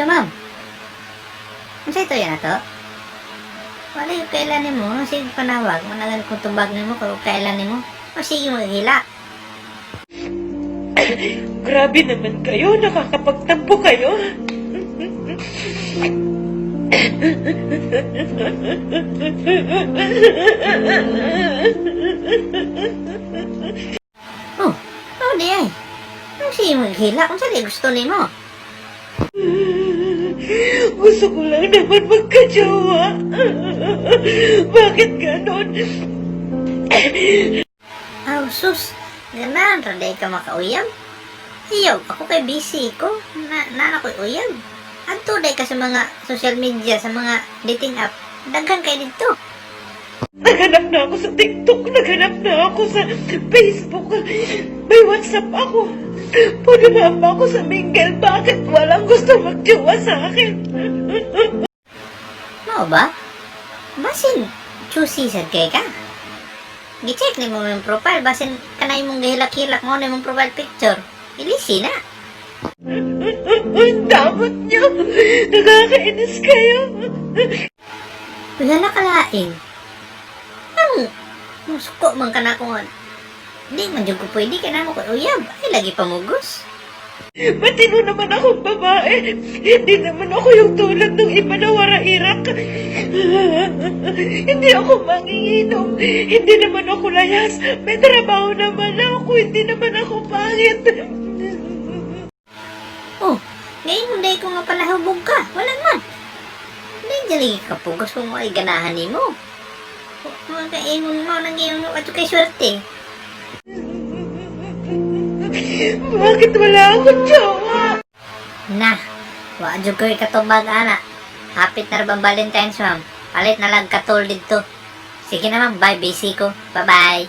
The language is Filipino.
Hello, ma'am. Unsay to yan ato? Wala yung kailan nimo, sige panawag, managan kung tubag nimo kung kailan nimo. O sige maghila. Grabe naman kayo, nakakapagtampo kayo. Oh, di ay. Ang sige maghila, kung saan gusto nimo. Gusto ko lang naman magkajowa. Bakit ganon? Oh, sus. Ganan, raday ka makauyab. Ayaw, ako kay busy ko. Na ako'y uyab. Adto day ka sa mga social media, sa mga dating app. Daghan kay dito. Naghanap na ako sa TikTok, naghanap na ako sa Facebook, may WhatsApp ako. Punama pa ako sa mingle, bakit walang gusto magjowa sa akin? Mao ba? Basin, choosy sad kay ka. Gi-check ni mo yung profile, basin kanay mong gihilak-hilak mo na yung profile picture. Ilisi na. Ang damot niyo, nakakainis kayo. Wala na kalain. Ang musuko man ka na kung di man dyan ko pwede ka na mo kay uyab. Ay, lagi pamugos. Matino naman akong babae. Hindi naman ako yung tulad ng iba na warairak. Hindi ako manginginom. Hindi naman ako layas. May trabaho naman ako. Hindi naman ako pangit. Oh, ngayon hindi ko nga palahubog ka. Wala man. Hindi dyan lagi kapugos kung ay ganahan ni mo. Mga kaingon mo nang iyong ato kay swerte. Bakit wala akong jowa? Nah, wadyo ko'y katubag, ana. Hapit na rabang Valentine's, ma'am. Palit na lang katol dito. Sige na, ma'am. Bye, busy ko. Bye-bye.